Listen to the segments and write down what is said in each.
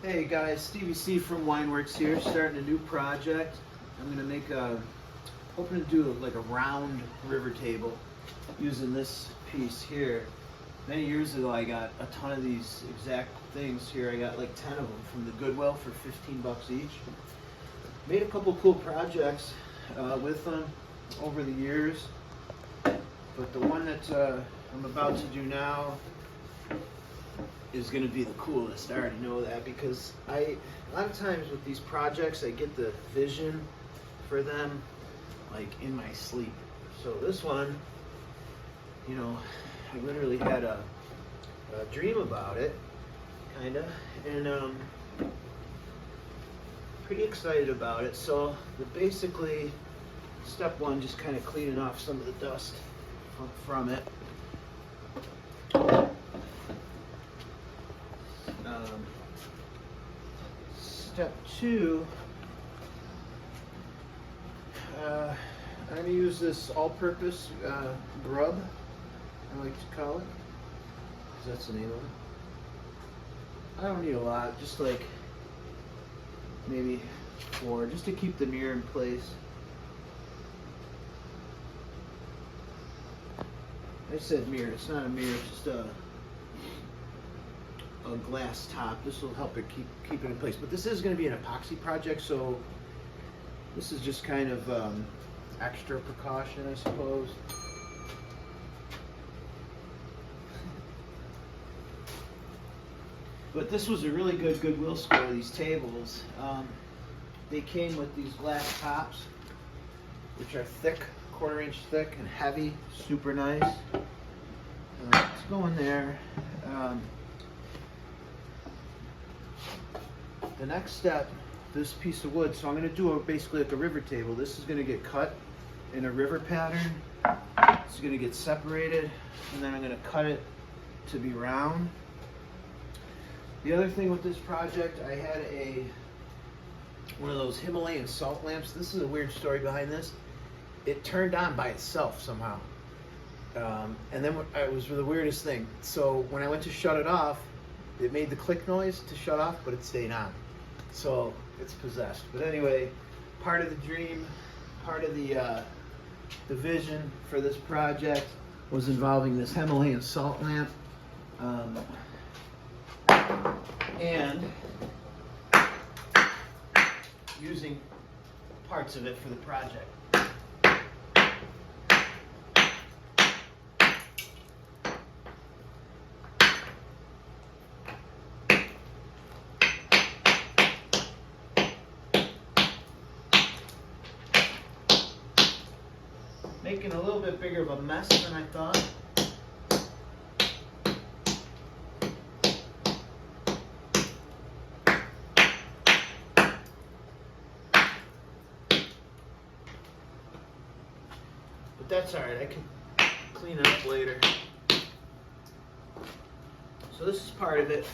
Hey guys, Stevie C from WINEWORKZ here, starting a new project. I'm gonna make hoping to do like a round river table using this piece here. Many years ago I got a ton of these exact things here. I got like 10 of them from the Goodwill for 15 bucks each. Made a couple cool projects with them over the years, but the one that I'm about to do now is going to be the coolest. I already know that because a lot of times with these projects I get the vision for them like in my sleep. So this one, you know, I literally had a dream about it, kinda, and pretty excited about it. So basically step one, just kind of cleaning off some of the dust from it. Step two, I'm going to use this all-purpose grub, I like to call it, because that's the name of it. I don't need a lot, just like maybe 4, just to keep the mirror in place. I said mirror, it's not a mirror, it's just a glass top. This will help it keep it in place. But this is going to be an epoxy project, so this is just kind of extra precaution, I suppose. But this was a really good Goodwill store, these tables. They came with these glass tops, which are thick, 1/4 inch thick and heavy, super nice. Let's go in there. The next step, this piece of wood, so I'm going to do basically like a river table. This is going to get cut in a river pattern. It's going to get separated, and then I'm going to cut it to be round. The other thing with this project, I had one of those Himalayan salt lamps. This is a weird story behind this. It turned on by itself somehow. And then it was the weirdest thing. So when I went to shut it off, it made the click noise to shut off, but it stayed on. So it's possessed. But anyway, part of the dream, part of the vision for this project was involving this Himalayan salt lamp, and using parts of it for the project. Making a little bit bigger of a mess than I thought. But that's alright, I can clean it up later. So this is part of it.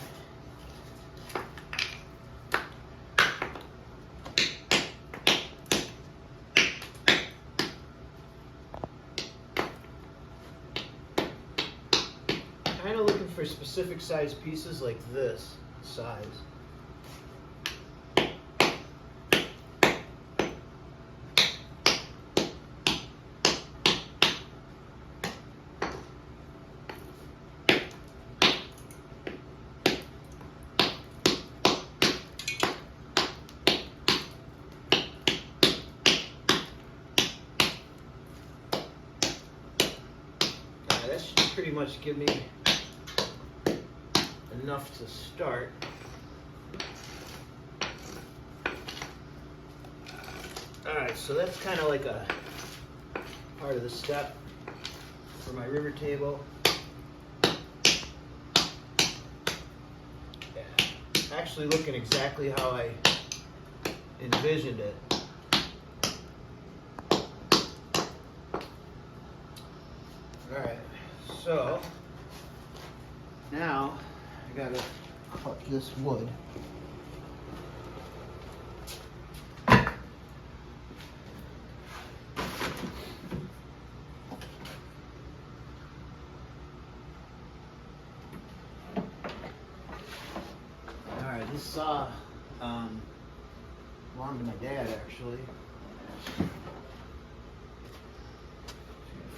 Kind of looking for specific size pieces like this size. That should pretty much give me enough to start. Alright, so that's kind of like a part of the step for my river table. Yeah, actually looking exactly how I envisioned it. Alright, so now I gotta cut this wood. This saw belonged to my dad, actually.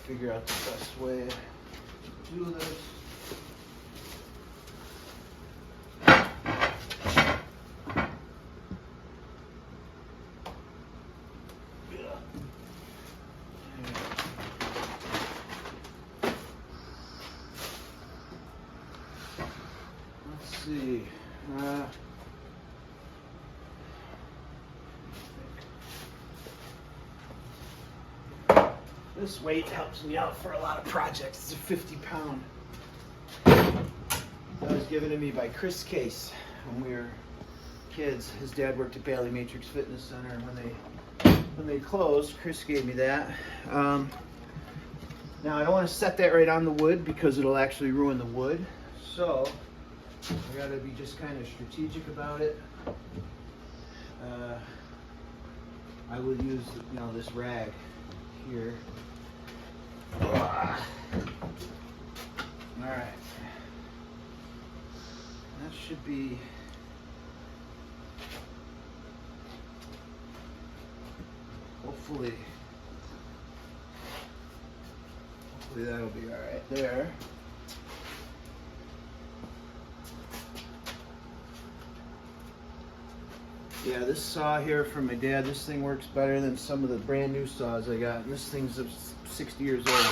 Figure out the best way to do this. Let's see. This weight helps me out for a lot of projects. It's a 50-pound. That was given to me by Chris Case when we were kids. His dad worked at Bailey Matrix Fitness Center, and when they closed, Chris gave me that. Now I don't want to set that right on the wood because it'll actually ruin the wood. So I got to be just kind of strategic about it. I will use, this rag here. All right. That should be hopefully that'll be all right there. Yeah, this saw here from my dad, this thing works better than some of the brand new saws I got. And this thing's 60 years old.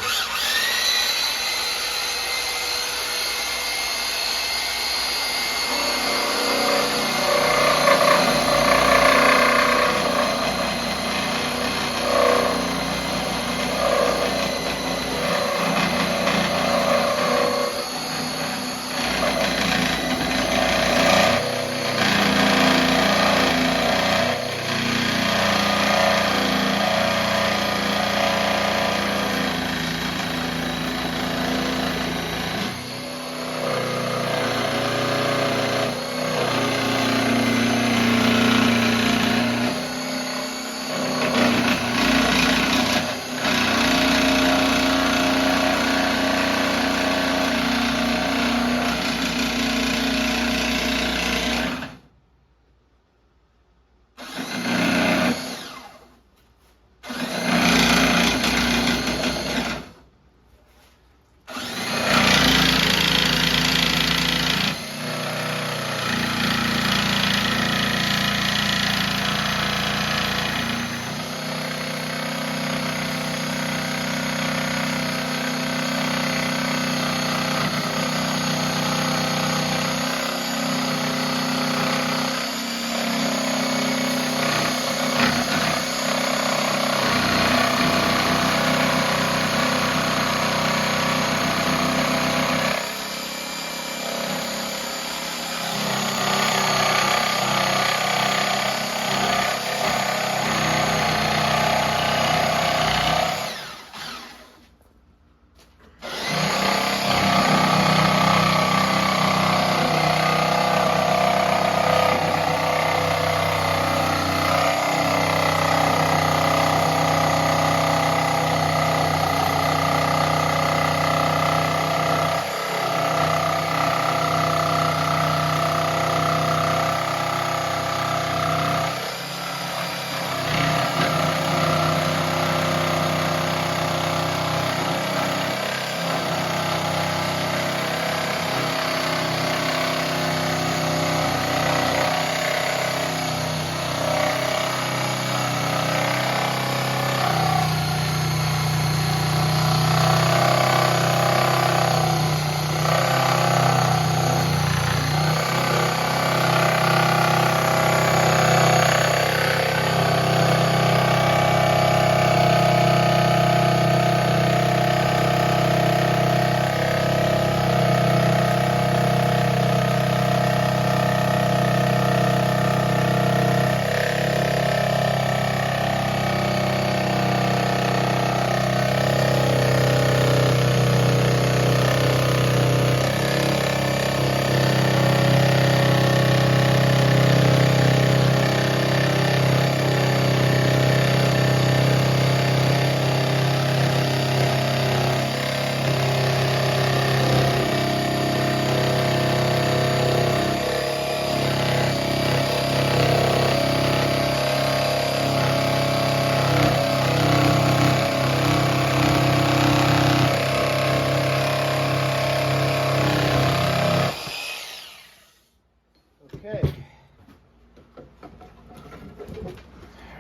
Okay.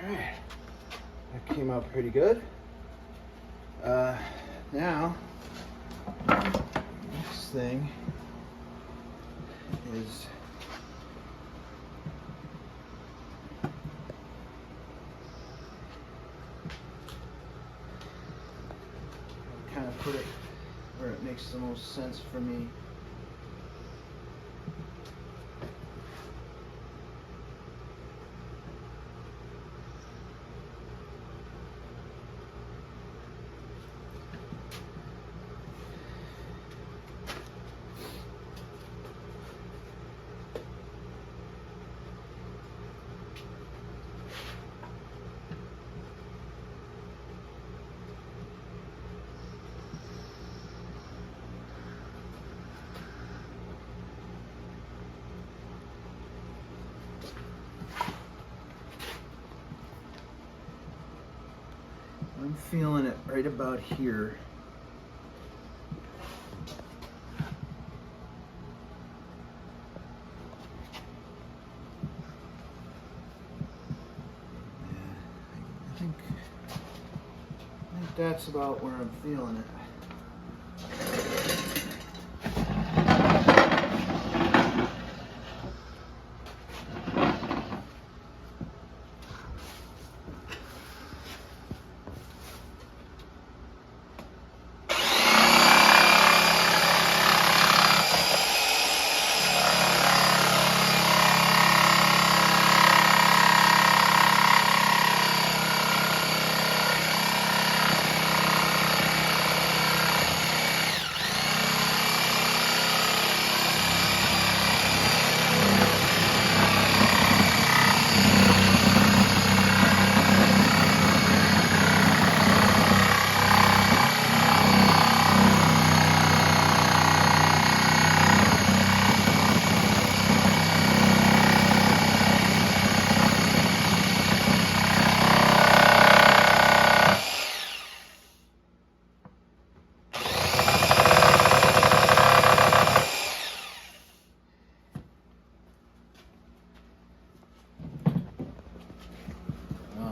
Alright. That came out pretty good. Now, next thing is kind of put it where it makes the most sense for me. I'm feeling it right about here. I think that's about where I'm feeling it.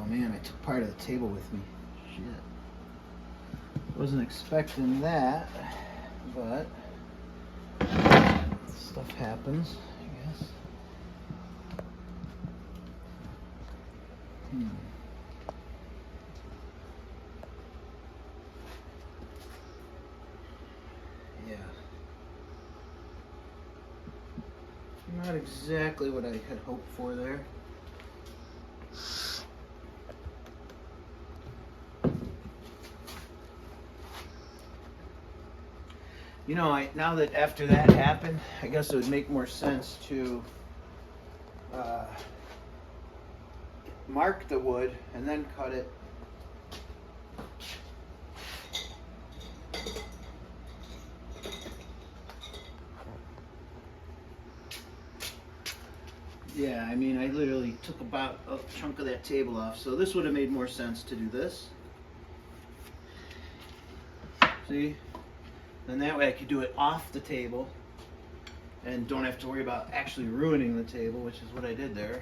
Man, I took part of the table with me. Shit. Wasn't expecting that, but stuff happens, I guess. Yeah. Not exactly what I had hoped for there. You know, now that after that happened, I guess it would make more sense to mark the wood and then cut it. Yeah, I mean, I literally took about a chunk of that table off, so this would have made more sense to do this. See? Then that way I could do it off the table and don't have to worry about actually ruining the table, which is what I did there.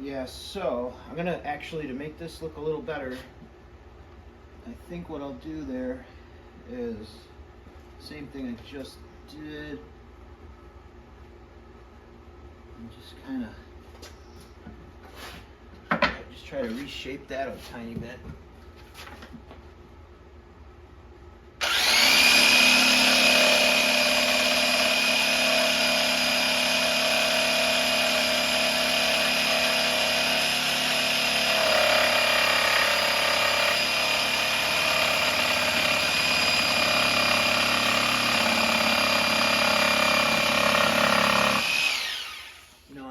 Yeah, so I'm gonna actually, to make this look a little better, I think what I'll do there is same thing I just did. And just kind of just try to reshape that a tiny bit.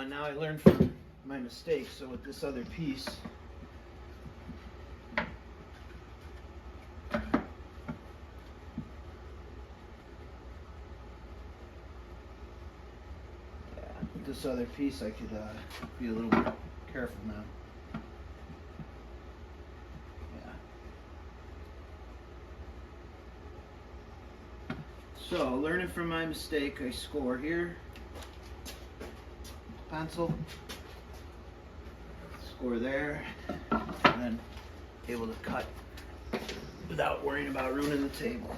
Now I learned from my mistakes, so with this other piece, with this other piece I could be a little bit careful now. So, learning from my mistake, I score here. Pencil, score there, and then able to cut without worrying about ruining the table.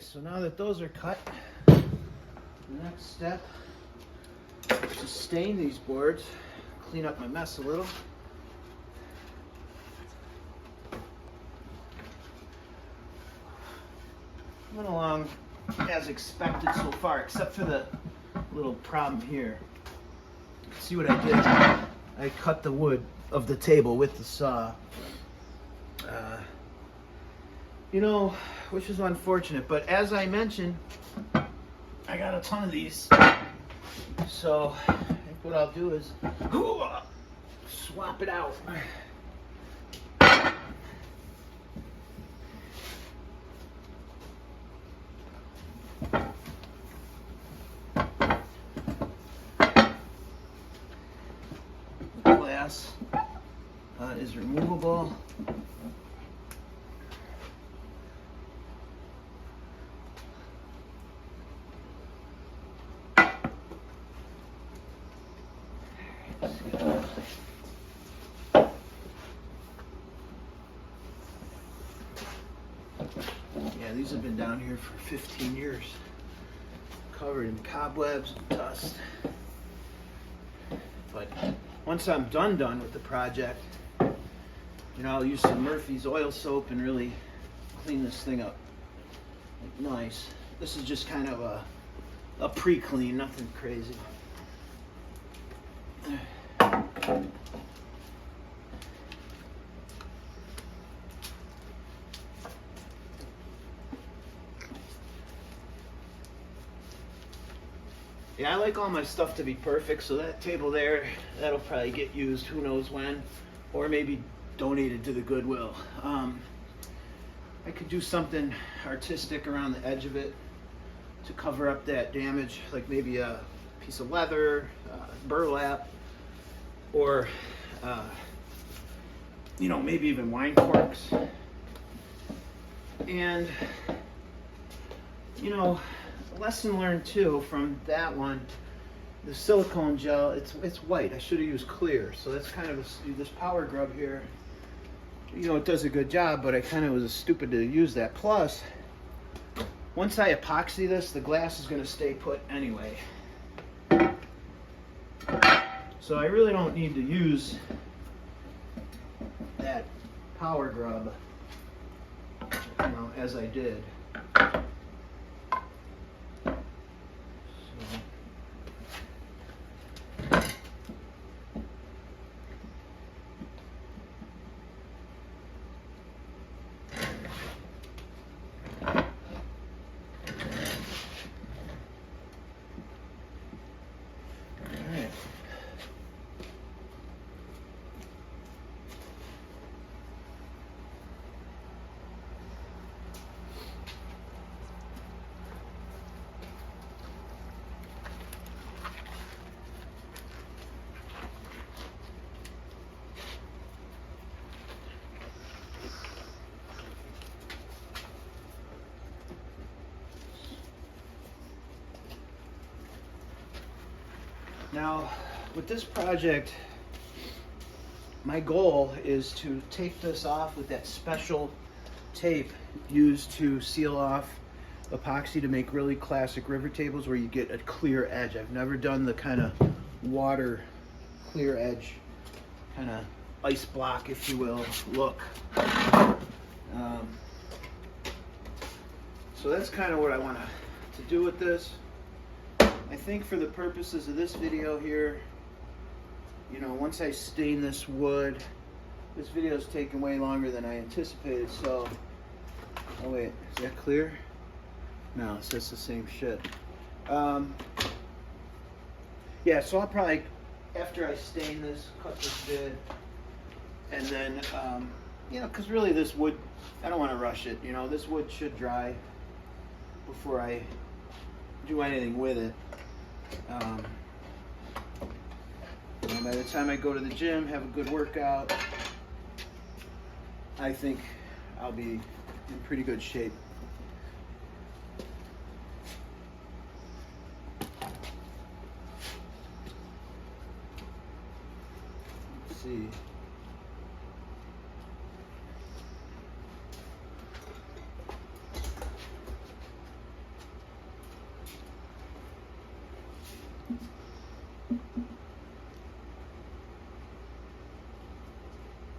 So now that those are cut, the next step is to stain these boards, clean up my mess a little. Went along as expected so far, except for the little problem here. See what I did? I cut the wood of the table with the saw. You know, which is unfortunate, but as I mentioned, I got a ton of these. So I think what I'll do is swap it out. The glass is removable. Yeah, these have been down here for 15 years, covered in cobwebs and dust. But once I'm done with the project, you know, I'll use some Murphy's oil soap and really clean this thing up like nice. This is just kind of a pre-clean, nothing crazy. Yeah, I like all my stuff to be perfect, so that table there, that'll probably get used who knows when, or maybe donated to the Goodwill. I could do something artistic around the edge of it to cover up that damage, like maybe a piece of leather, burlap, or you know, maybe even wine corks. And you know, lesson learned too from that one, the silicone gel, it's white. I should have used clear. So that's kind of this power grub here, you know, it does a good job, but I kind of was stupid to use that. Plus, once I epoxy this, the glass is going to stay put anyway. So I really don't need to use that power grub, you know, as I did. Now, with this project, my goal is to take this off with that special tape used to seal off epoxy to make really classic river tables where you get a clear edge. I've never done the kind of water clear edge, kind of ice block, if you will, look. So that's kind of what I want to do with this. I think for the purposes of this video here, you know, once I stain this wood, this video is taking way longer than I anticipated, so, oh wait, is that clear? No, it says the same shit. Yeah, so I'll probably, after I stain this, cut this bit, and then, you know, because really this wood, I don't want to rush it, you know, this wood should dry before I do anything with it. And by the time I go to the gym, have a good workout, I think I'll be in pretty good shape. Let's see.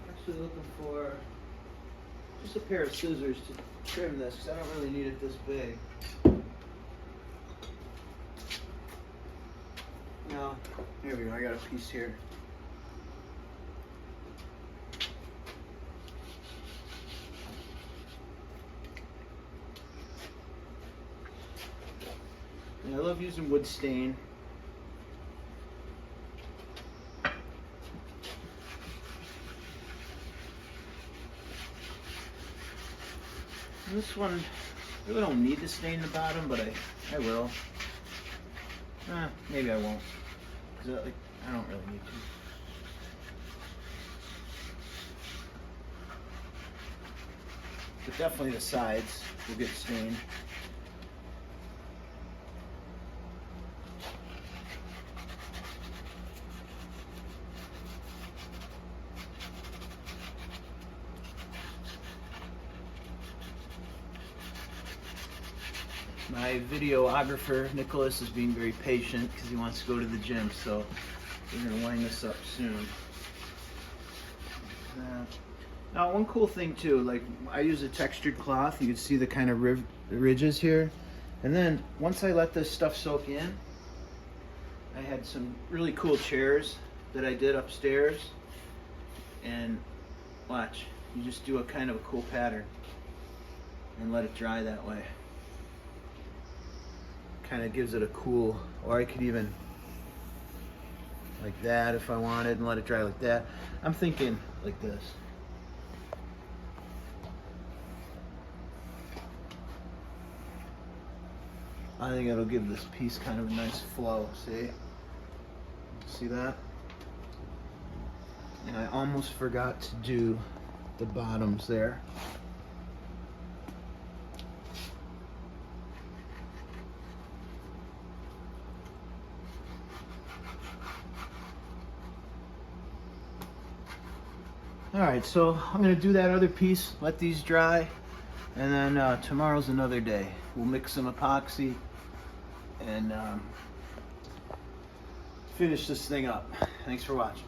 Actually looking for just a pair of scissors to trim this because I don't really need it this big. No, here we go, I got a piece here. And I love using wood stain. This one, I really don't need to stain the bottom, but I will. Maybe I won't, because I don't really need to. But definitely the sides will get stained. My videographer, Nicholas, is being very patient because he wants to go to the gym, so we're going to wind this up soon. Now, one cool thing too, like I use a textured cloth, you can see the kind of ridges here. And then once I let this stuff soak in, I had some really cool chairs that I did upstairs. And watch, you just do a kind of a cool pattern and let it dry that way. Kind of gives it a cool, or I could even like that if I wanted and let it dry like that. I'm thinking like this. I think it'll give this piece kind of a nice flow. See that? And I almost forgot to do the bottoms there. All right, so I'm gonna do that other piece, let these dry, and then tomorrow's another day. We'll mix some epoxy and finish this thing up. Thanks for watching.